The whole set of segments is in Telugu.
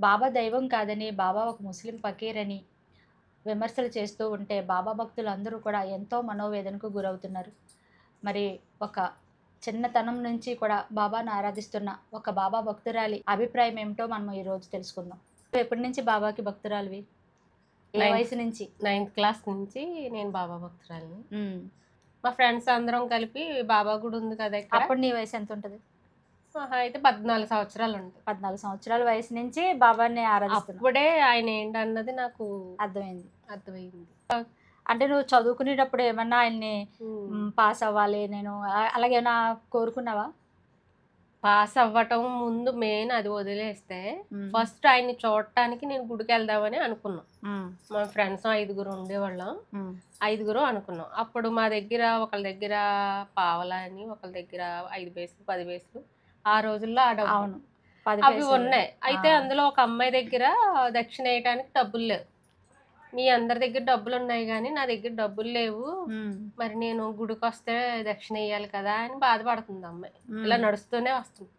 బాబా దైవం కాదని, బాబా ఒక ముస్లిం ఫకీరని విమర్శలు చేస్తూ ఉంటే, బాబా భక్తులందరూ కూడా ఎంతో మనోవేదనకు గురవుతున్నారు. మరి ఒక చిన్నతనం నుంచి కూడా బాబాను ఆరాధిస్తున్న ఒక బాబా భక్తురాలి అభిప్రాయం ఏమిటో మనం ఈరోజు తెలుసుకుందాం. నువ్వు ఎప్పటి నుంచి బాబాకి భక్తురాలివి? ఏ నైన్త్ వయసు నుంచి? నైన్త్ క్లాస్ నుంచి నేను బాబా భక్తురాలిని. హ్మ్. మా ఫ్రెండ్స్ అందరం కలిపి బాబా గుడి ఉంది కదా ఇక్కడ. అప్పుడు నీ వయసు ఎంతుంటది? మహా అయితే 14 సంవత్సరాలు ఉంటాయి. 14 సంవత్సరాల వయసు నుంచి బాబాని ఆరాధిస్తున్నావు. అప్పుడే ఆయన ఏంటన్నది నాకు అర్థమైంది. అర్థమైంది. అంటే నువ్వు చదువుకునేటప్పుడు ఏమన్నా ఆయన్ని హ్మ్. పాస్ అవ్వాలి నేను అలాగేమైనా కోరుకున్నావా? పాస్ అవ్వటం ముందు మెయిన్ అది వదిలేస్తే, హ్మ్. ఫస్ట్ ఆయన్ని చూడటానికి నేను గుడికెళ్దామని అనుకున్నాం. హ్మ్. మా ఫ్రెండ్స్ 5 ఉండేవాళ్ళం. హ్మ్. 5 అనుకున్నాం. అప్పుడు మా దగ్గర ఒకళ్ళ దగ్గర పావలా అని, ఒకళ్ళ దగ్గర 5 పైసలు, 10 పైసలు ఆ రోజుల్లో ఆ డబ్బు. అవును. 10 అవి పైసలు. ఉన్నాయి. ఆ! అయితే అందులో ఒక అమ్మాయి దగ్గర దక్షిణ ఎయటానికి డబ్బులు లేవు. మీ అందరి దగ్గర డబ్బులున్నాయి గానీ, నా దగ్గర డబ్బులు లేవు. హ్మ్. మరి నేను గుడికొస్తే దక్షిణ ఎయ్యాలి కదా! అని బాధపడుతుంది ఆ అమ్మాయి. ఇలా హ్మ్. నడుస్తూనే వస్తుంది.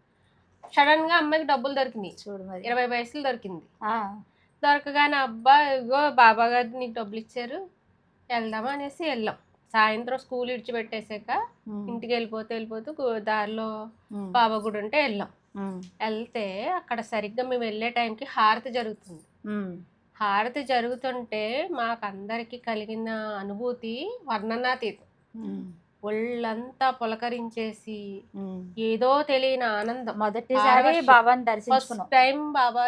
సడెన్‌గా అమ్మాయికి డబ్బులు దొరికినియి. చూడు మరి. 20 పైసలు దొరికింది. ఆ! దొరకగానే అబ్బా! ఇగో బాబా గారు నీకు డబ్బులిచ్చారు. ఎళ్దామా అనేసి ఎళ్ళాం. సాయంత్రం స్కూల్ ఇడిచిపెట్టేసాక హ్మ్. ఇంటికెళ్ళిపోతూ దారిలో హ్మ్. బాబా గుడి ఉంటే ఎళ్ళాం. హ్మ్. ఎళ్తే అక్కడ సరిగ్గా మేము వెళ్ళే టైంకి హారతి జరుగుతుంది. హ్మ్. హారతి జరుగుతుంటే మాకందరికి కలిగిన అనుభూతి వర్ణనాతీతం. హ్మ్. ఒళ్ళంతా పులకరించేసి హ్మ్. ఏదో తెలియని ఆనందం. మొదటిసారి పారవశ్యం. బాబాని ఫస్ట్ దర్శించుకున్నావు. టైం బాబా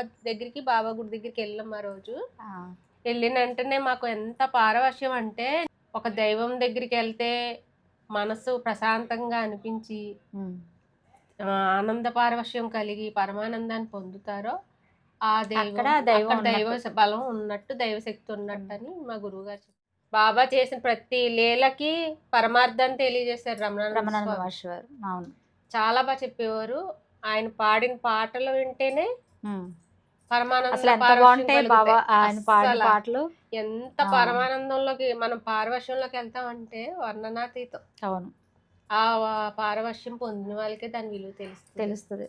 గుడి దగ్గరికెళ్ళాం ఆ రోజు. ఆ! ఎళ్ళిన వెంటనే మాకు ఎంత పారవశ్యం అంటే, ఒక దైవం దగ్గరికెళ్తే మనసు ప్రశాంతంగా అనిపించి, హ్మ్. ఆనంద పారవశ్యం కలిగి పరమానందాన్ని పొందుతారో, ఆ అక్కడ దైవం దైవం అక్కడ ఉన్నట్టు. బలం ఉన్నట్టు, దైవశక్తి హ్మ్. ఉన్నట్టని మా గురువుగారు చెప్పారు. బాబా చేసిన ప్రతి లీలకి పరమార్థాన్ని తెలియజేశారు రమణానంద రమణానంద స్వామి. మహర్షి వారు. అవును. చాలా చెప్పేవారు. ఆయన పాడిన పాటలు వింటేనే హ్మ్. పరమానంద అసలెంత పారవశ్యం బావుంటాయి బాబా కలుగుతాయి. ఆయన పాడిన అస్సల పాటలు. ఎంత ఆ! పరమానందంలోకి మనం పారవశ్యంలోకి వెళ్తామంటే వర్ణనాతీతం. అవును. ఆ పారవశ్యం పొందిన వాళ్ళకే దాని విలువ తెలుస్తది. తెలుస్తది.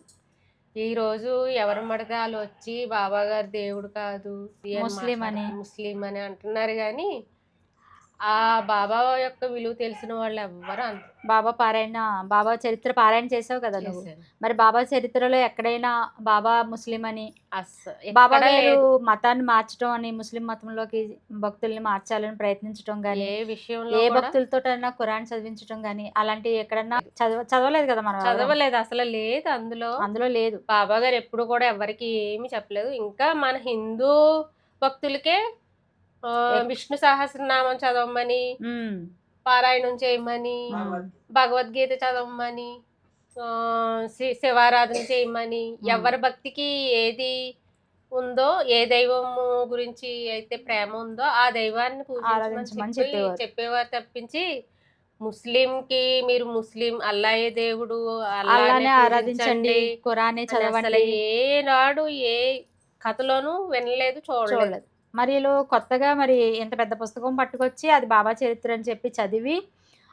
ఈరోజు ఎవరు పడితే ఆళ్ళొచ్చి బాబా గారు దేవుడు కాదు అని ముస్లిం అని. ముస్లిం అని అంటున్నారు గానీ, ఆ బాబా యొక్క విలువ తెలిసిన వాళ్ళు ఎవ్వరు అనరు. బాబా చరిత్ర పారాయణ చేసావు కదా నువ్వు. చేశారు. మరి బాబా చరిత్రలో ఎక్కడైనా బాబా ముస్లిం అని, బాబా ఎక్కడ గారు లేదు. మతాన్ని మార్చడం అని, ముస్లిం మతంలోకి భక్తుల్ని మార్చాలని ప్రయత్నించడం గాని, ఏ విషయంలో ఏ కూడా భక్తులతోటైనా ఖురాన్ చదివించడం గాని, అలాంటివి ఎక్కడన్నా చదవలేదు కదా మనం ఎవరం. చదవలేదు. అసలు లేదు అందులో. అందులో లేదు. బాబా గారు ఎప్పుడు కూడా ఎవ్వరికీ ఏమి చెప్పలేదు. ఇంకా మన హిందూ భక్తులకే ఎక్ విష్ణు సహస్రనామం చదవమని, హ్మ్. పారాయణం చేయమని, హ్మ్. భగవద్గీత చదవమని, శివారాధన చేయమని, హ్మ్. ఎవరి భక్తికి ఏది ఉందో, ఏ దైవము గురించి అయితే ప్రేమ ఉందో, ఆ దైవాన్ని పూజించమని ఆరాధించమని చెప్పేవారు. చెప్పేవారు తప్పించి, ముస్లింకి మీరు ముస్లిం అల్లాయే దేవుడు, అల్లానే అల్లానే ఆరాధించండి, పూజించండి ఖురానే అని అసలు చదవండి ఏనాడు ఏ కథలోనూ వినలేదు, చూడలేదు. చూడలేదు. మరి ఈళ్ళు కొత్తగా మరి ఇంత పెద్ద పుస్తకం పట్టుకొచ్చి అది బాబా చరిత్ర అని చెప్పి చదివి,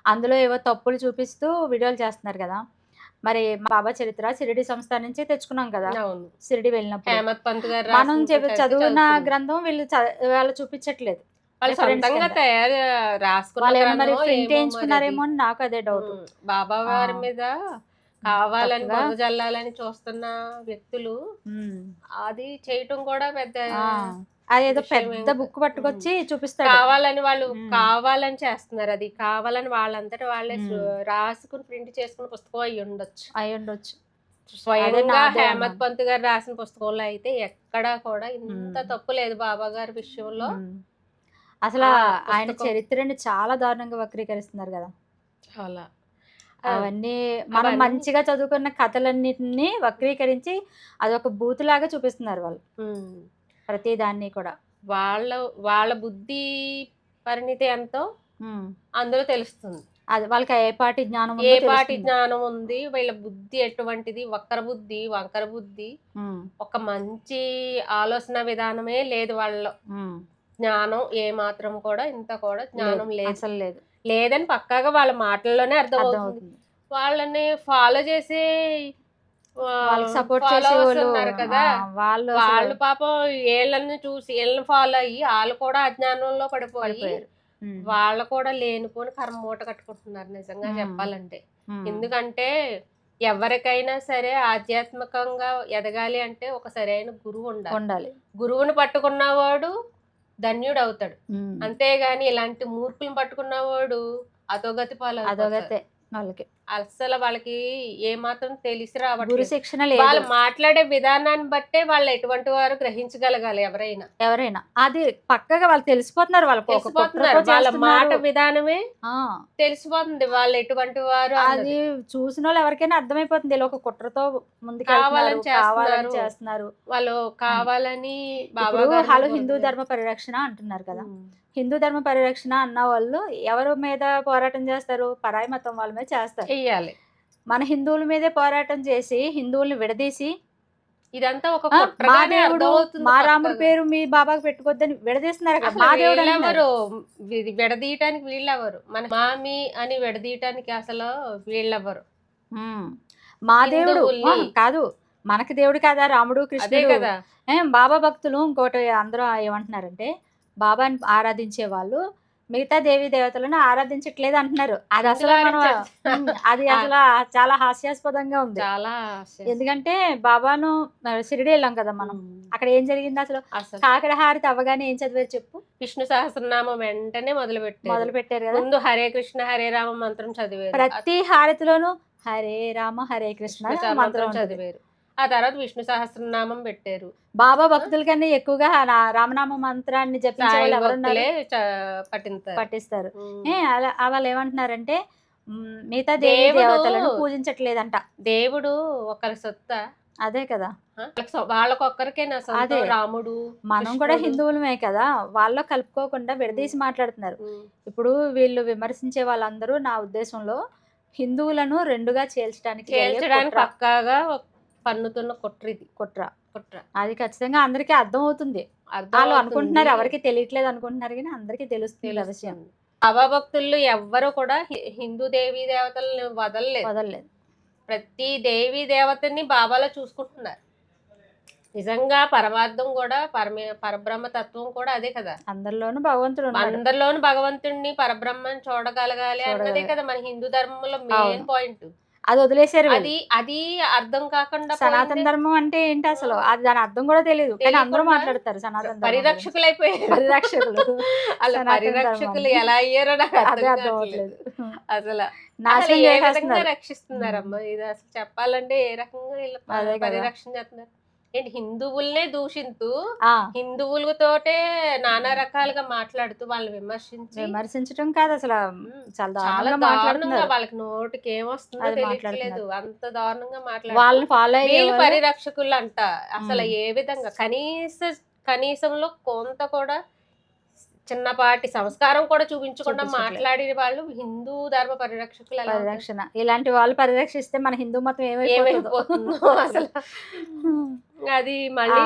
అందులో ఏవో తప్పులు చూపిస్తూ వీడియోలు చేస్తున్నారు గదా! మరి బాబా చరిత్ర షిరిడీ సంస్థానం నుంచి తెచ్చుకున్నాం కదా! అవును. షిరిడీ వెళ్ళినప్పుడు. హేమత్ పంత్ గారు మనం రాసినటువంటి అయితే చదివిన చదువుతున్నాం. గ్రంథం వాళ్ళు చూపించట్లేదు. వాళ్ళు రిఫరెన్స్ సొంతంగా కింద. రాసుకున్న వాళ్ళేమన్నా మరి గ్రంథమో ప్రింట్ ఏమో మరది. ఏయించుకున్నారేమో అని నాకు అదే డౌటు. బాబా ఆ! వారి మీద కావాలని తప్పుగా బురద జల్లాలని చూస్తున్న వ్యక్తులు హ్మ్. అది చేయటం కూడా పెద్ద ఆ! అదేదో విషయం పెద్ద ఏం బుక్ హ్మ్. పట్టుకొచ్చి చూపిస్తాడు. కావాలని వాళ్ళు హ్మ్. కావాలని చేస్తున్నారు. అది కావాలని వాళ్ళంతట వాళ్ళే హ్మ్. రాసుకుని ప్రింట్ చేసుకున్న పుస్తకం అయ్యుండొచ్చు. అయ్యుండొచ్చు. అదే స్వయంగా నాదే హేమత్ అనుమానం. పంత్ గారు రాసిన పుస్తకంలో అయితే ఎక్కడా కూడా ఇంత హ్మ్. తప్పు లేదు బాబా గారి విషయంలో. హ్మ్. అసలా ఆ ఆయన పుస్తకం చరిత్రని చాలా దారుణంగా వక్రీకరిస్తున్నారు గదా! చాలా. ఆ! అవన్నీ మనం అవన్నీ మంచిగా చదువుకున్న కథలన్నిటిని వక్రీకరించి అదొక బూతులాగా చూపిస్తున్నారు వాళ్ళు. హ్మ్. ప్రతి దాన్ని కూడా. వాళ్ళ వాళ్ళ బుద్ధి పరిణితి ఎంతో హ్మ్. అందులో తెలుస్తుంది. అది వాళ్ళకి ఏ పాటి జ్ఞానం ఏ ఉందో పాటి తెలుస్తుంది. జ్ఞానం ఉంది, వీళ్ళ బుద్ధి ఎటువంటిది, వక్ర బుద్ధి, వంకర బుద్ధి, హ్మ్. ఒక మంచి ఆలోచన విధానమే లేదు వాళ్ళలో. హ్మ్. జ్ఞానం ఏమాత్రం కూడా ఇంత కూడా లేదు. జ్ఞానం లేదు. అసలు లేదు. లేదని పక్కాగా వాళ్ళ మాటల్లోనే అర్థమవుతుంది. అర్థమవుతుంది. వాళ్ళని ఫాలో చేసే వాళ్ళకి సపోర్ట్ చేసే ఫాలోవర్స్ వాళ్ళు ఉన్నారు కదా, వాళ్ళు అసలు వాళ్ళు పాపం వీళ్ళని చూసి వీళ్ళని ఫాలో అయ్యి వాళ్ళు కూడా అజ్ఞానంలో పడిపోయి పడిపోయారు. వాళ్ళు కూడా లేనిపోని కర్మ మూట కట్టుకుంటున్నారు నిజంగా ఉమ్. చెప్పాలంటే. ఉమ్. ఎందుకంటే ఎవరికైనా సరే ఆధ్యాత్మికంగా ఎదగాలి అంటే ఒక సరైన గురువు ఉండాలి. ఉండాలి. గురువుని పట్టుకున్నవాడు ధన్యుడు అవుతాడు. ఉమ్. అంతేగాని ఇలాంటి మూర్ఖులను పట్టుకున్నవాడు అధోగతి పాలవుతాడు. అదొకతే వాళ్ళకి అసలు వాళ్ళకి ఏ మాత్రం తెలిసి గురు రావట్లేదు. శిక్షణ వాళ్ళు లేదు. మాట్లాడే విధానాన్ని బట్టే వాళ్ళు ఎటువంటి వారు గ్రహించగలగాలి ఎవరైనా. అది పక్కగా వాళ్ళు తెలిసిపోతున్నారు. వాళ్ళకి ఒక తెలిసిపోతున్నారు. కుట్రతో వాళ్ళ మాట చేస్తున్నారు. విధానమే ఆ, తెలిసిపోతుంది వాళ్ళు ఎటువంటి వారు అది అన్నది. చూసిన వాళ్ళు ఎవరికైనా అర్థమైపోతుంది. ఇలా ఒక కుట్రతో ముందుకెళ్తున్నారు, కావాలని చేస్తున్నారు. వాళ్ళు కావాలని బాబా ఇప్పుడు గారిని వాళ్ళు బురద హిందూ జల్లుతున్నారు. ధర్మ పరిరక్షణ అంటున్నారు కదా. హిందూ ధర్మ పరిరక్షణ అన్న వాళ్ళు ఎవరి మీద పోరాటం చేస్తారు? పరాయి మతం వాళ్ళ మీద చేస్తారు. చెయ్యాలి. మన హిందువుల మీదే పోరాటం చేసి హిందువుల్ని విడదీసి ఇదంతా ఒక మా కుట్రగానే దేవుడు అర్థమవుతుంది మా రాముడి పక్కగా. పేరు మీ బాబాకి పెట్టుకోవద్దని విడదీస్తున్నారు అక్కడ. అసలు మా దేవుడు అంటున్నారు. వీళ్ళెవరు విడదీయటానికి వీళ్ళెవరు? మన మామి అని విడదీయటానికి అసలు వీళ్ళెవరు? ఉమ్. మా దేవుడు హిందువుల్ని. కాదు, మనకి దేవుడు కదా రాముడు అదే కృష్ణుడు. కదా. బాబా భక్తులు ఇంకోటి అందరూ ఏమంటున్నారంటే బాబాని ఆరాధించే వాళ్ళు మిగతా దేవీ దేవతలను ఆరాధించట్లేదు అంటున్నారు. అది అసలు మనం అది అసలు చాలా హాస్యాస్పదంగా ఉంది. చాలా ఎందుకంటే బాబాను షిరిడి వెళ్ళాం కదా మనం. అక్కడ ఏం జరిగింది అసలు? కాకడ హారతి అవ్వగానే ఏం చదివారు చెప్పు? విష్ణు సహస్రనామం వెంటనే మొదలు పెట్టారు కదా. ముందు హరే కృష్ణ హరే రామ మంత్రం చదివారు. ప్రతి హారతిలోనూ హరే రామ హరే కృష్ణ మంత్రం చదివారు. ఆ తర్వాత విష్ణు సహస్రనామం పెట్టారు. బాబా భక్తుల కన్నా ఎక్కువగా రామనామ మంత్రాన్ని జపించే వాళ్ళు ఎవరున్నారే పట్టిస్తారు. వాళ్ళు ఏమంటున్నారంటే మిగతా దేవి దేవతలను పూజించట్లేదంట. దేవుడు ఒకరి సొత్త. అదే కదా, వాళ్ళకొక్కరికేనా సొంత రాముడు? మనం కూడా హిందువులమే కదా, వాళ్ళలో కలుపుకోకుండా విడదీసి మాట్లాడుతున్నారు. ఇప్పుడు వీళ్ళు విమర్శించే వాళ్ళందరూ నా ఉద్దేశంలో హిందువులను రెండుగా చేల్చడానికి పక్కాగా పన్నుతున్న కుట్ర. అది ఖచ్చితంగా అందరికీ అర్థం అవుతుంది. వాళ్ళు అనుకుంటున్నారు ఎవరికి తెలియట్లేదు అనుకుంటున్నారు, కానీ అందరికీ తెలుస్తుంది విషయం. బాబా భక్తులు ఎవ్వరు కూడా హిందూ దేవీ దేవతలను వదలలేదు. ప్రతి దేవీ దేవతని బాబాలో చూసుకుంటున్నారు. నిజంగా పరమార్థం కూడా పరబ్రహ్మ తత్వం కూడా అదే కదా. అందరిలోనూ భగవంతుడిని పరబ్రహ్మని చూడగలగాలి అన్నదే కదా మన హిందూ ధర్మంలో మెయిన్ పాయింట్. అది వదిలేశారు. అది అర్థం కాకుండా సనాతన ధర్మం అంటే ఏంటి అసలు? అది దాని అర్థం కూడా తెలియదు, కానీ అందరూ మాట్లాడతారు సనాతన పరిరక్షకులు అయిపోయారు. పరిరక్షకులు ఎలా అయ్యారో నాకు అర్థం అవ్వట్లేదు. అసలు ఏ విధంగా రక్షిస్తున్నారమ్మా? ఇది అసలు చెప్పాలంటే ఏ రకంగా పరిరక్షణ చేస్తున్నారు ఏంటి? హిందువులనే దూషిస్తూ హిందువులతోటే నానా రకాలుగా మాట్లాడుతూ వాళ్ళని విమర్శించడం కాదు అసలు. చాలా దారుణంగా వాళ్ళకి నోటికి ఏమొస్తుందో తెలియట్లేదు, అంత దారుణంగా మాట్లాడుతూ పరిరక్షకులు అంట. అసలు ఏ విధంగా కనీసంలో కొంత కూడా చిన్నపాటి సంస్కారం కూడా చూపించకుండా మాట్లాడే వాళ్ళు హిందూ ధర్మ పరిరక్షణ. ఇలాంటి వాళ్ళు పరిరక్షిస్తే మన హిందూ మతం ఏమైపోతుందో అసలు. అది మళ్ళీ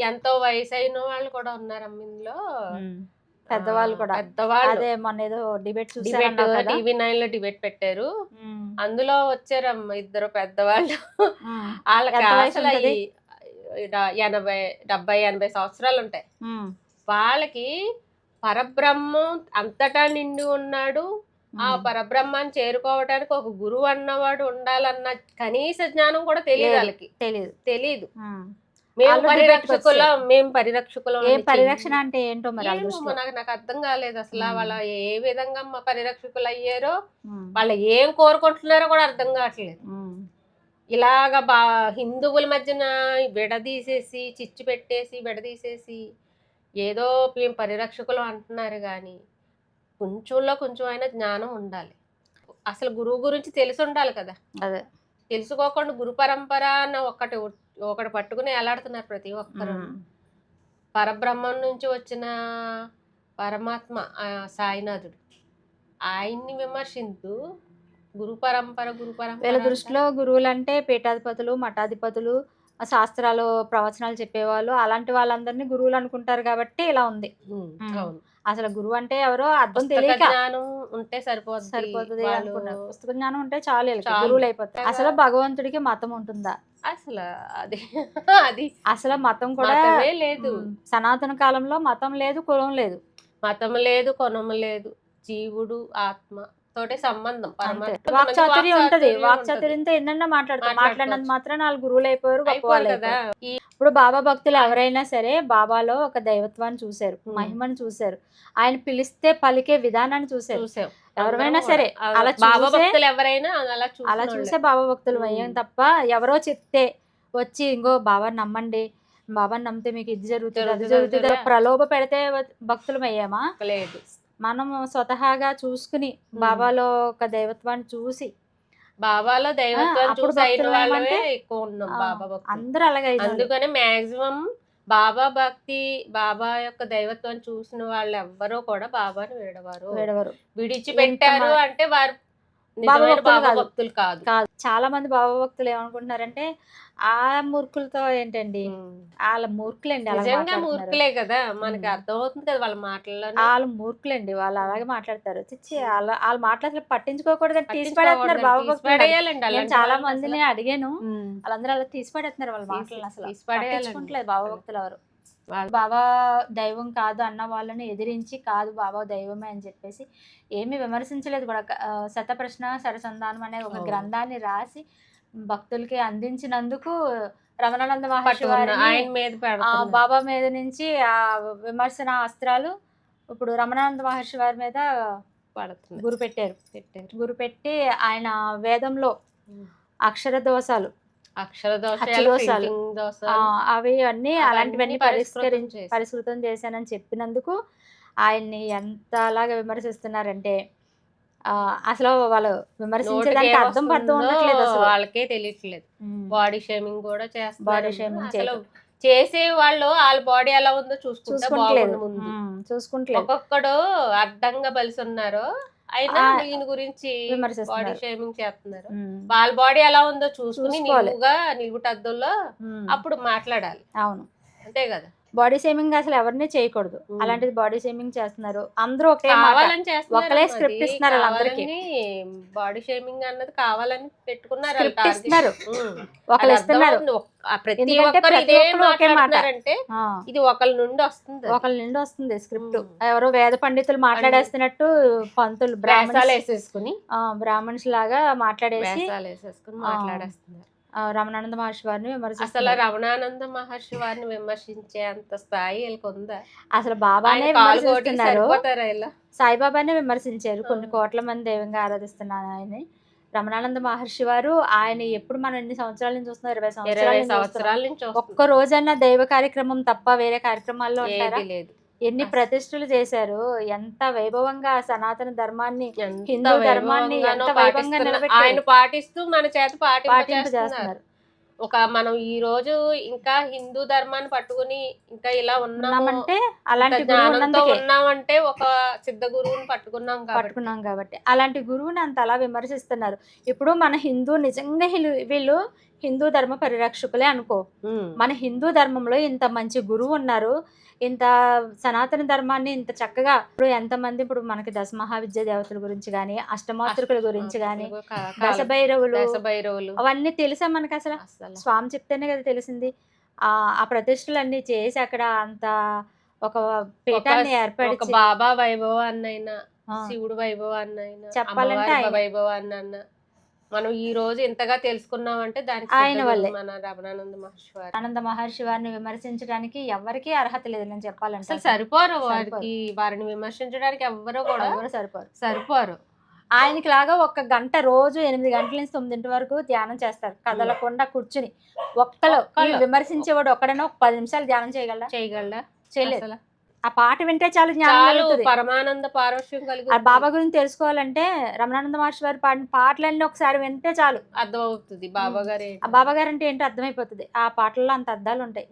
ఎంతో వయసు అయిన వాళ్ళు కూడా ఉన్నారు ఇందులో, పెద్దవాళ్ళు కూడా. అదే మొన్న ఏదో డిబేట్ TV9 లో డిబేట్ పెట్టారు. అందులో వచ్చారమ్మ ఇద్దరు పెద్దవాళ్ళు. వాళ్ళకి అసలు 70-80 సంవత్సరాలు ఉంటాయి. వాళ్ళకి పరబ్రహ్మం అంతటా నిండి ఉన్నాడు. ఆ పరబ్రహ్మాన్ని చేరుకోవడానికి ఒక గురువు అన్నవాడు ఉండాలన్న కనీస జ్ఞానం కూడా తెలియదు వాళ్ళకి. తెలీదు. మేము పరిరక్షకులం. పరిరక్షణ అంటే ఏంటో నాకు అర్థం కాలేదు అసలు. వాళ్ళ ఏ విధంగా పరిరక్షకులు అయ్యారో, వాళ్ళు ఏం కోరుకుంటున్నారో కూడా అర్థం కావట్లేదు. ఇలాగా హిందువుల మధ్యన విడదీసేసి చిచ్చు పెట్టేసి విడదీసేసి ఏదో మేము పరిరక్షకులు అంటున్నారు, కానీ కొంచెం అయినా జ్ఞానం ఉండాలి. అసలు గురువు గురించి తెలిసి ఉండాలి కదా. అదే తెలుసుకోకుండా గురు పరంపర అన్న ఒకటి పట్టుకుని ఎలాడుతున్నారు ప్రతి ఒక్కరు. పరబ్రహ్మం నుంచి వచ్చిన పరమాత్మ సాయినాథుడు, ఆయన్ని విమర్శిస్తూ గురు పరంపర వీళ్ళ దృష్టిలో గురువులు అంటే పీఠాధిపతులు, మఠాధిపతులు, శాస్త్రాలు ప్రవచనాలు చెప్పేవాళ్ళు, అలాంటి వాళ్ళందరినీ గురువులు అనుకుంటారు కాబట్టి ఇలా ఉంది. అసలు గురువు అంటే ఎవరో అర్థం తెలియక ఉంటే సరిపోతుంది అనుకున్నారు. పుస్తక జ్ఞానం ఉంటే చాలు గురువులు అయిపోతారు. అసలు భగవంతుడికి మతం ఉంటుందా? అసలు అది అది అసలు మతం కూడా మతమే లేదు, సనాతన కాలంలో మతం లేదు, కులం లేదు. మతం లేదు, కొనము లేదు, జీవుడు ఆత్మ తోటి సంబంధం. అంతే. పరమాత్మ వాక్చాతుర్యం ఉంటది. ఉంటది. వాక్చాతుర్యంతో ఎన్నన్నా మాట్లాడతారు. మాట్లాడినంత మాత్రం వాళ్ళు గురువులు అయిపోయారు, గొప్ప అయిపోరు వాళ్ళు కదా. అయిపోయారు. ఇప్పుడు బాబా భక్తులు ఎవరైనా సరే బాబాలో ఒక దైవత్వాన్ని చూశారు, మహిమను చూశారు, ఆయన పిలిస్తే పలికే విధానాన్ని చూశారు. చూసాం ఎవరైనా సరే అలా బాబా చూసే భక్తులు ఎవరైనా అలా చూసే బాబా భక్తులు అయ్యాం తప్ప ఎవరో చెప్తే వచ్చి ఇంకో బాబాని నమ్మండి, బాబాని నమ్మితే మీకు ఇది జరుగుతుంది అది జరుగుతుంది ప్రలోభ పెడితే భక్తులం అయ్యామా? లేదు. మనం స్వతహాగా చూసుకుని బాబాలో ఒక దైవత్వాన్ని చూసి బాబాలో దైవత్వం అప్పుడు చూసి అయిన భక్తులు వాళ్ళమే ఏమంటే ఎక్కువ ఉన్నాం బాబా భక్తులు. అందరూ అలాగే అయినారు. అందుకనే మాక్సిమం బాబా భక్తి, బాబా యొక్క దైవత్వం చూసిన వాళ్ళు ఎవ్వరూ కూడా బాబాని వేడవారు విడిచిపెట్టారు అంటే వారు బాబా నిజమైన భక్తులు బాబా కాదు. భక్తులు కాదు. కాదు. చాలా మంది బాబా భక్తులు ఏమనుకుంటున్నారంటే ఆ మూర్ఖులతో ఏంటండి, వాళ్ళ మూర్ఖులండి, అలా నిజంగా మాట్లాడుతున్నారు. మూర్ఖులే కదా, మనకి అర్థమవుతుంది కదా వాళ్ళ మాటల్లో. వాళ్ళు మూర్ఖులండి, వాళ్ళు అలాగే మాట్లాడతారు. చిచ్చి వాళ్ళ మాటలు అసలు పట్టించుకోకూడదని తీసి పడేస్తున్నారు బాబా భక్తులు. నేను చాలా మందిని అడిగాను, వాళ్ళందరూ అలా తీసి పడేస్తున్నారు వాళ్ళ మాటలను. అసలు పట్టించుకోవట్లేదు బాబా భక్తులు ఎవరు. బాబా దైవం కాదు అన్న వాళ్ళని ఎదిరించి కాదు బాబా దైవమే అని చెప్పేసి ఏమీ విమర్శించలేదు కూడా. శతప్రశ్న సరసంధానం అనే ఒక గ్రంథాన్ని రాసి భక్తులకి అందించినందుకు రమణానంద మహర్షి వారిని బాబా మీద నుంచి ఆ విమర్శన అస్త్రాలు ఇప్పుడు రమణానంద మహర్షి వారి మీద గురు పెట్టి ఆయన వేదంలో అక్షర దోషాలు అవి అన్ని అలాంటివన్నీ పరిష్కృతం చేశానని చెప్పినందుకు ఆయన్ని ఎంత అలాగా విమర్శిస్తున్నారంటే అసలు వాళ్ళు విమర్శించడానికి అర్థం పడుతూ ఉండట్లేదు, అసలు వాళ్ళకే తెలియట్లేదు. బాడీ షేమింగ్ కూడా చేస్తారు. బాడీ షేమింగ్ చేసే వాళ్ళు వాళ్ళ బాడీ ఎలా ఉందో చూసుకుంటలేదు. ఒక్కొక్కడు అడ్డంగా బలిసి ఉన్నారు, అయినా దీని గురించి బాడీ షేమింగ్ చేస్తున్నారు. వాళ్ళ బాడీ ఎలా ఉందో చూసుకుని నిలుగుటద్దుల్లో అప్పుడు మాట్లాడాలి. అవును, అంతే కదా. బాడీ షేమింగ్ అసలు ఎవరిని చేయకూడదు, అలాంటిది బాడీ షేమింగ్ చేస్తున్నారు. అందరూ కావాలని చేస్తున్నారు, ఒకలే స్క్రిప్ట్ ఇస్తున్నారు వాళ్ళందరికీ. బాడీ షేమింగ్ అన్నది కావాలని పెట్టుకున్నారు, ఒకళ్ళు ఇస్తున్నారు. ప్రతి ఒక్కరు ఇదే మాట్లాడుతున్నారంటే ఇది ఒకళ్ళ నుండి వస్తుంది స్క్రిప్ట్. ఎవరో వేద పండితులు మాట్లాడేస్తున్నట్టు పంతులు బ్రాహ్మణ్స్ లాగా మాట్లాడేసి మాట్లాడేస్తున్నారు. రమణానంద మహర్షి వారిని అసలు రమణానంద మహర్షి వారిని విమర్శించే అంత స్థాయి ఉందా? అసలు బాబానే విమర్శిస్తున్నారు, సాయిబాబానే విమర్శించారు. కొన్ని కోట్ల మంది దైవంగా ఆరాధిస్తున్నారు ఆయన్ని. రమణానంద మహర్షి వారు ఆయన ఎప్పుడు మనం ఎన్ని సంవత్సరాల నుంచి చూస్తున్నారు, 20 సంవత్సరాల నుంచి. ఒక్క రోజన్నా దైవ కార్యక్రమం తప్ప వేరే కార్యక్రమాల్లో ఉంటారా? లేదు. ఎన్ని ప్రతిష్టలు చేశారు, ఎంత వైభవంగా సనాతన ధర్మాన్ని, హిందూ ధర్మాన్ని ఎంత వైభవంగా ఆయన పాటిస్తూ మన చేత పాటింపజేస్తున్నారు. మనం ఈ రోజు ఇంకా హిందూ ధర్మాన్ని పట్టుకుని ఇంకా ఇలా ఉన్నామంటే అలాంటి ఉన్నామంటే ఒక సిద్ధ గురువుని పట్టుకున్నాం కాబట్టి అలాంటి గురువుని అంత అలా విమర్శిస్తున్నారు. ఇప్పుడు మన హిందూ నిజంగా వీళ్ళు హిందూ ధర్మ పరిరక్షకులే అనుకో, మన హిందూ ధర్మంలో ఇంత మంచి గురువు ఉన్నారు, ఇంత సనాతన ధర్మాన్ని ఇంత చక్కగా ఇప్పుడు ఎంతమంది ఇప్పుడు మనకి దశ మహావిద్య దేవతల గురించి కానీ, అష్టమాతృకుల గురించి కానీ, దశభైరవులు అవన్నీ తెలుసా మనకి? అసలు స్వామి చెప్తేనే కదా తెలిసింది. ఆ ప్రతిష్టలన్నీ చేసి అక్కడ అంత ఒక పీఠాన్ని ఏర్పడి బాబా వైభవాన్నైనా, శివుడు వైభవాన్నైనా, చెప్పాలంటే వైభవాన్న మనం ఈ రోజు ఎంతగా తెలుసుకున్నామంటే దానికి ఆయన వల్లే. మన రమణానంద మహర్షి వారిని విమర్శించడానికి ఎవరికి అర్హత లేదు నేను చెప్పాలంటే. అసలు సరిపోరు వారిని విమర్శించడానికి ఎవ్వరూ కూడా సరిపోరు. ఆయనకి లాగా ఒక గంట రోజు 8 గంటల నుంచి 9 వరకు ధ్యానం చేస్తారు, కదలకుండా కూర్చుని. ఒక్కళ్ళు విమర్శించేవాడు ఒక్కడైనా 10 నిమిషాలు ధ్యానం చేయగలడా? చేయలేదు. ఆ పాట వింటే చాలు పరమానంద పారవశ్యం కలిగి. బాబా గురించి తెలుసుకోవాలంటే రమణానంద మహర్షి వారి పాడిన పాటలన్నీ ఒకసారి వింటే చాలు అర్థమవుతుంది బాబా గారు అంటే ఏంటో అర్థమైపోతుంది. ఆ పాటల్లో అంత అర్థాలు ఉంటాయి.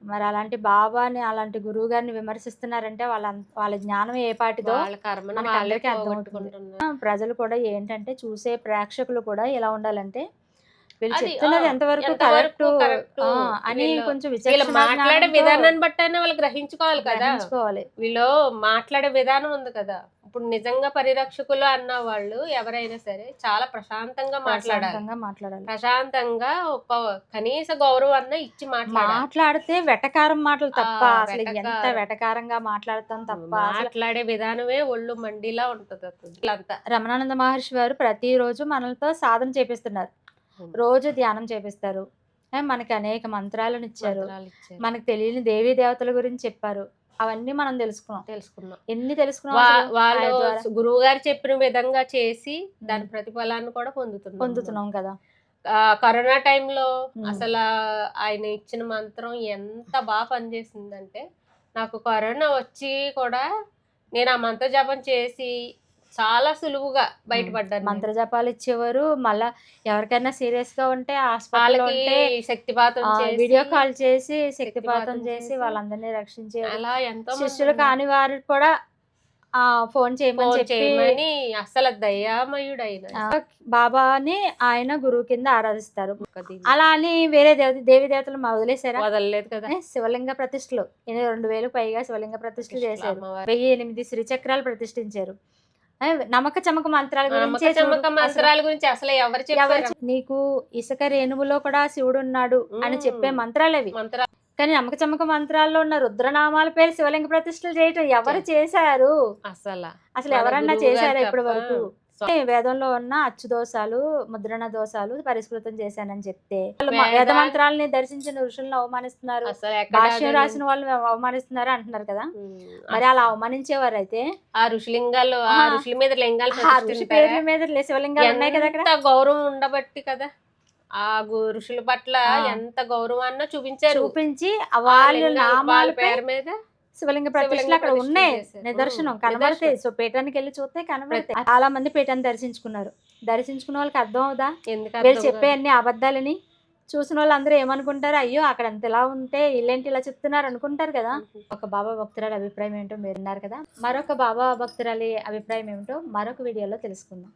మరి అలాంటి బాబాని, అలాంటి గురువు గారిని విమర్శిస్తున్నారంటే వాళ్ళ జ్ఞానం ఏ పాటిదో అందరికీ అర్థమవుతుంది. ప్రజలు కూడా ఏంటంటే చూసే ప్రేక్షకులు కూడా ఎలా ఉండాలంటే వీళ్ళు చెప్తున్నది ఎంతవరకు కరెక్ట్ అని కొంచెం మాట్లాడే విధానాన్ని బట్టి వాళ్ళు గ్రహించుకోవాలి కదా. వీళ్ళు మాట్లాడే విధానం ఉంది కదా, ఇప్పుడు నిజంగా పరిరక్షకులు అన్న వాళ్ళు ఎవరైనా సరే చాలా ప్రశాంతంగా మాట్లాడాలి. ప్రశాంతంగా మాట్లాడాలి. ప్రశాంతంగా కనీస గౌరవం అన్న ఇచ్చి మాట్లాడాలి. మాట్లాడితే వెటకారం మాటలు తప్ప అసలు ఎంత వెటకారం. వెటకారంగా మాట్లాడతాం తప్ప అసలు మాట్లాడే విధానమే ఒళ్ళు మండిలా ఉంటది అసలు అంతా. రమణానంద మహర్షి వారు ప్రతిరోజు మనలతో సాధన చేపిస్తున్నారు. రోజు ధ్యానం చేపిస్తారు. మనకి అనేక మంత్రాలను ఇచ్చారు. మనకు తెలియని దేవీ దేవతల గురించి చెప్పారు. అవన్నీ మనం తెలుసుకున్నాం. ఎన్ని తెలుసుకున్నాం వాళ్ళు గురువు గారు చెప్పిన విధంగా చేసి దాని ప్రతిఫలాన్ని కూడా పొందుతున్నాం కదా. కరోనా టైంలో అసలు ఆయన ఇచ్చిన మంత్రం ఎంత బాగా పనిచేసిందంటే, నాకు కరోనా వచ్చి కూడా నేను ఆ మంత్ర జపం చేసి చాలా సులువుగా బయటపడ్డాను. మంత్ర జపాలు ఇచ్చేవారు. మళ్ళా ఎవరికైనా సీరియస్ గా ఉంటే హాస్పిటల్ శక్తిపాతం వీడియో కాల్ చేసి శక్తిపాతం చేసి వాళ్ళందరినీ రక్షించే అలా ఎంతో శిష్యులు కాని వారు కూడా ఫోన్ చేయమని అసలు దయామయుడు అయిన బాబాని ఆయన గురువు కింద ఆరాధిస్తారు. అలా అని వేరే దేవి దేవతలు వదిలేసారా? వదలలేదు కదా. శివలింగ ప్రతిష్టలు 2000 పైగా శివలింగ ప్రతిష్టలు చేశారు. 1008 శ్రీచక్రాలు ప్రతిష్ఠించారు. నమ్మక చమక మంత్రాల గురించి అసలు ఎవరు చెప్పారు? నీకు ఇసుక రేణువులో కూడా శివుడు ఉన్నాడు అని చెప్పే మంత్రాలు అవి. కానీ నమ్మక చమక మంత్రాల్లో ఉన్న రుద్రనామాల పేరు శివలింగ ప్రతిష్టలు చేయటం ఎవరు చేశారు? అసలు ఎవరన్నా చేశారా ఇప్పటి వరకు? వేదంలో ఉన్న అచ్చు దోషాలు, ముద్రణ దోషాలు పరిష్కృతం చేశానని చెప్తే వేద మంత్రాలని దర్శించిన ఋషులను అవమానిస్తున్నారు, భాష్యం రాసిన వాళ్ళని అవమానిస్తున్నారు అంటున్నారు కదా. మరి అలా అవమానించేవారు అయితే ఆ ఋషిలింగాలు, ఆ ఋషుల మీద లింగాలు, పేర్ల మీద శివలింగాలు ఉన్నాయి కదా. ఎంత గౌరవం ఉండబట్టి కదా ఆ ఋషుల పట్ల ఎంత గౌరవాన్ని చూపించి వాళ్ళ నామాల పేరు మీద శివలింగ ప్రతిష్టలు అక్కడ ఉన్నాయి, నిదర్శనం కనబడతాయి. సో పీఠానికి వెళ్ళి చూస్తే కనబడతాయి. చాలా మంది పీఠాన్ని దర్శించుకున్న వాళ్ళకి అర్థం అవుదా వీళ్ళు చెప్పే అన్ని అబద్ధాలని? చూసిన వాళ్ళు అందరూ ఏమనుకుంటారు, అయ్యో అక్కడ అంత ఇలా ఉంటే వీళ్ళేంటి ఇలా చెప్తున్నారు అనుకుంటారు కదా. ఒక బాబా భక్తురాలి అభిప్రాయం ఏంటో మీరు విన్నారు కదా. మరొక బాబా భక్తురాలి అభిప్రాయం ఏమిటో మరొక వీడియోలో తెలుసుకుందాం.